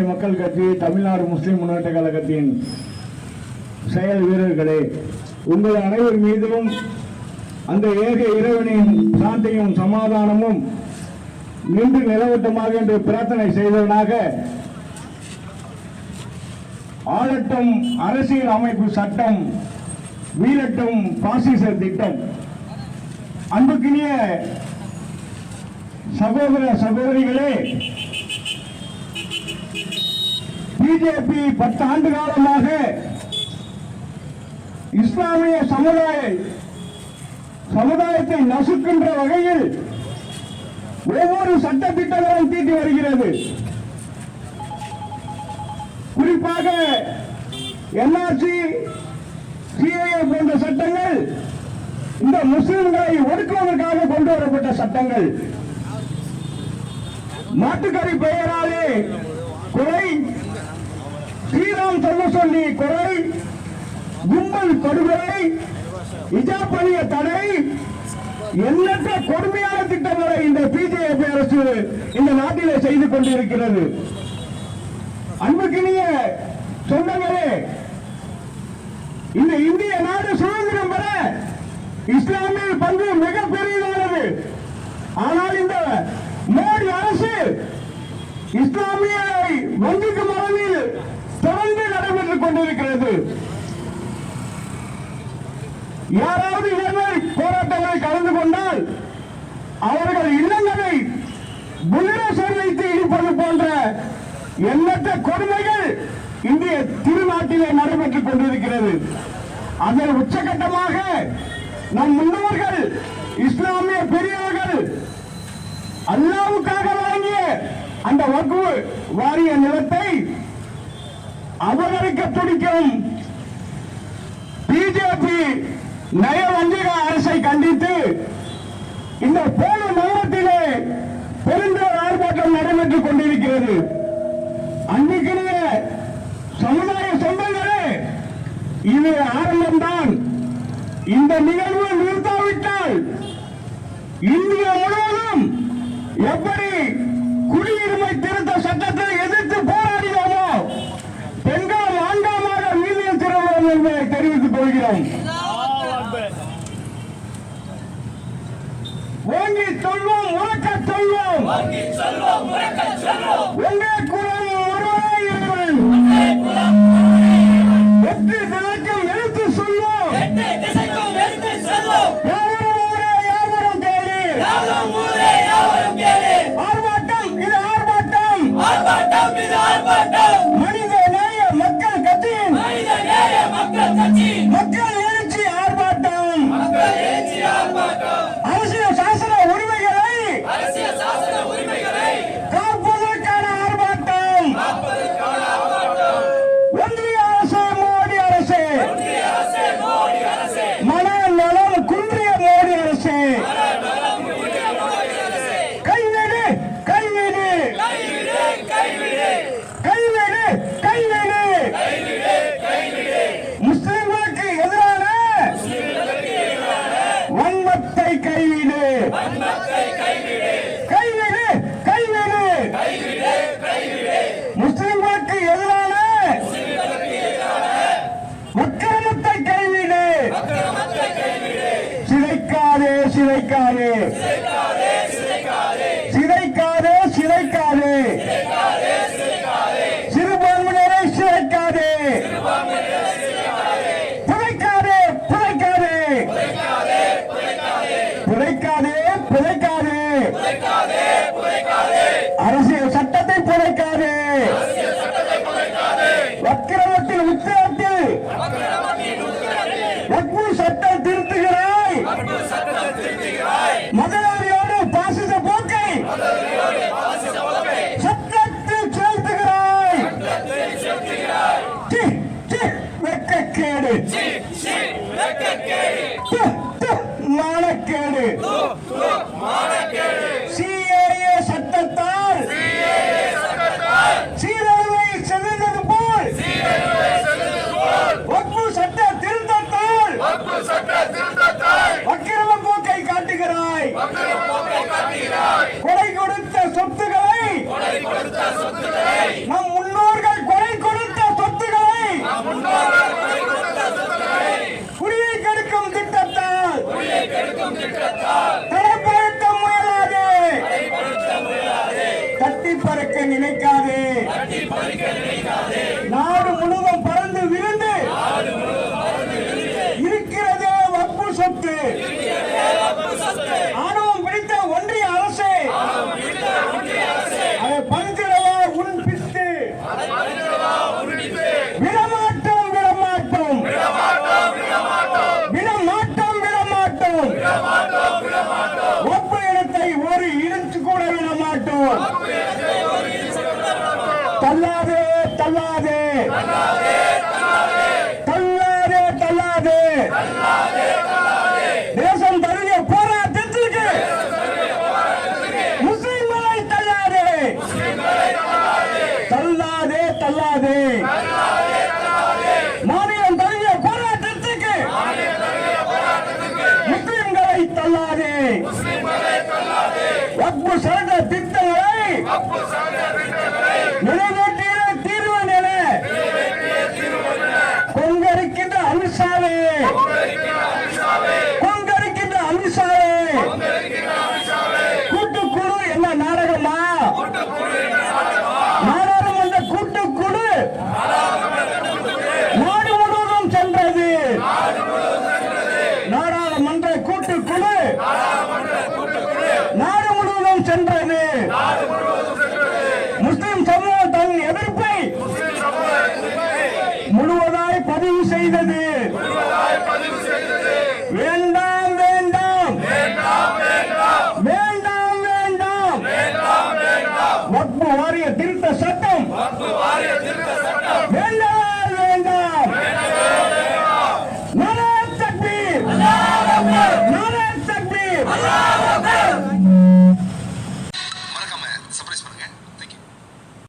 சிறுபான்மை மக்கள் கட்சி தமிழ்நாடு முஸ்லிம் முன்னேற்ற கழகத்தின் செயல் வீரர்களே, உங்கள் அனைவர் மீதும் அந்த ஏக இறைவனின் சாந்தியும் சமாதானமும் நின்று நிலவட்டமாக என்று பிரார்த்தனை செய்தவனாக ஆளட்டும் அரசியல் அமைப்பு சட்டம், வீழட்டும் பாசிச திட்டம். அன்புக்கினிய சகோதர சகோதரிகளே, பிஜேபி 10 ஆண்டு காலமாக இஸ்லாமிய சமுதாயத்தை நசுக்கின்ற வகையில் ஒவ்வொரு சட்ட திட்டங்களும் தீட்டி வருகிறது. குறிப்பாக என்ஆர்சி, சிஏஏ போன்ற சட்டங்கள் இந்த முஸ்லிம்களை ஒடுக்குவதற்காக கொண்டு வரப்பட்ட சட்டங்கள். மாட்டுக்கறி பெயராலே கொலை, ஸ்ரீராம் சொல்ல சொல்லி கொலை, கும்பல் கொடுகொலை, இஜாப் அணிய தடை, எண்ணற்ற கொடுமையான திட்டங்களை இந்த பிஜேபி அரசு இந்த நாட்டிலே செய்து கொண்டிருக்கிறது. அன்புக்கினிய சொந்தங்களே, இந்த இந்திய நாடு சுதந்திரம் பெற இஸ்லாமிய பங்கு மிக பெரியதானது. ஆனால் இந்த மோடி அரசு இஸ்லாமிய வங்கிக்கு மரபில் தொடர்ந்து நடைபெற்றுக் கொண்டிருக்கிறது. யாராவது இதேமாதிரி போராட்டங்களில் கலந்து கொண்டால் அவர்கள் இல்லங்களை புல்டோசர் வைத்து இடிப்பது போன்ற எண்ணற்ற கொடுமைகள் இந்திய திருநாட்டிலே நடைபெற்றுக் கொண்டிருக்கிறது. அதில் உச்சகட்டமாக நம் முன்னோர்கள், இஸ்லாமிய பெரியவர்கள் அல்லாஹ்வுக்காக வழங்கிய அந்த வக்ஃப் வாரிய நிலத்தை அபகரிக்க துடிக்கும் பிஜேபி நயவஞ்சக அரசை கண்டித்து இந்த போல நகரத்திலே பெருந்தோர் ஆர்ப்பாட்டம் நடைபெற்றுக் கொண்டிருக்கிறது. அன்றைக்கிய சமுதாய சொந்தங்களே, இது ஆரம்பம்தான். இந்த நிகழ்வு நிறுத்தாவிட்டால் இந்தியா முழுவதும் எப்படி குடியுரிமை திருத்த சட்டத்தை எதிர்த்து போராடினோமோ பெண்கள் ஆண்டாமாக வீதியில் திரும்புவோம் என்பதை தெரிவித்துக் கொள்கிறோம். ஓங்கி சொல்வோம், உறக்க சொல்வோம், ஒன்றே குலம் ஒருவரே இறைவன், வெற்றி திசைக்கும் எடுத்து சொல்வோம், யாவரும் ஊரே யாவரும் கேளு, ஆர்ப்பாட்டம் இது ஆர்ப்பாட்டம், மனித நேய மக்கள் கட்சியின் மக்கள் எழுச்சி ஆர்ப்பாட்டம், அரசியல் சாசன உரிமைகளை காப்பதற்கான ஆர்ப்பாட்டம். ஒன்றிய அரசு, மோடி அரசு, மனநலம் குன்றிய மோடி அரசு, கைவிடு கைவிடு கைவிடு கைவிடு, முஸ்லிம்களுக்கு எதிரான வன்மத்தை கைவிடு, கைவிடு கைவிடு, முஸ்லிம்களுக்கு எதிரான அக்கிரமத்தை கைவிடு, சிதைக்காதே சிதைக்காதே சிதைக்காதே சிதைக்காதே, சிறுபான்மையினரை சிதைக்காதே, புதைக்காதே புதைக்காதே, புதைக்காதே புதைக்காதே, அரசியல் சட்டத்தை புதைக்காதே, அக்கிரமத்தில் உச்சத்தில் வக்ஃப் சட்டம் திருத்துகிறாய், மதவாதியோடு பாசிச போக்கை சட்டத்தில் செலுத்துகிறாய். வெட்கக்கேடு, மானக்கேடு. சிஏஏ சட்டத்தால் சீரழிவை செலுத்தது போல் நாடு முழுவதும் பறந்து விருந்து இருக்கிறதே வக்பு சொத்து. ஆணவம் பிடித்த ஒன்றிய அரசு அதை பறித்திடவா உன் பித்து. விடமாட்டோம் விடமாட்டோம் விடமாட்டோம் விடமாட்டோம். வக்பு இடத்தை ஒரு இடிச்சு கூட விடமாட்டோம். தள்ளாதே தள்ளாதே தள்ளாதே தள்ளாதே. தேசம் தழுவிய போராட்டத்திற்கு முஸ்லிம்களை தள்ளாதே தள்ளாதே தள்ளாதே. மாநிலம் தழுவிய போராட்டத்திற்கு முஸ்லிம்களை தள்ளாதே. வக்பு சட்ட திட்டங்களை நிறைவேற்ற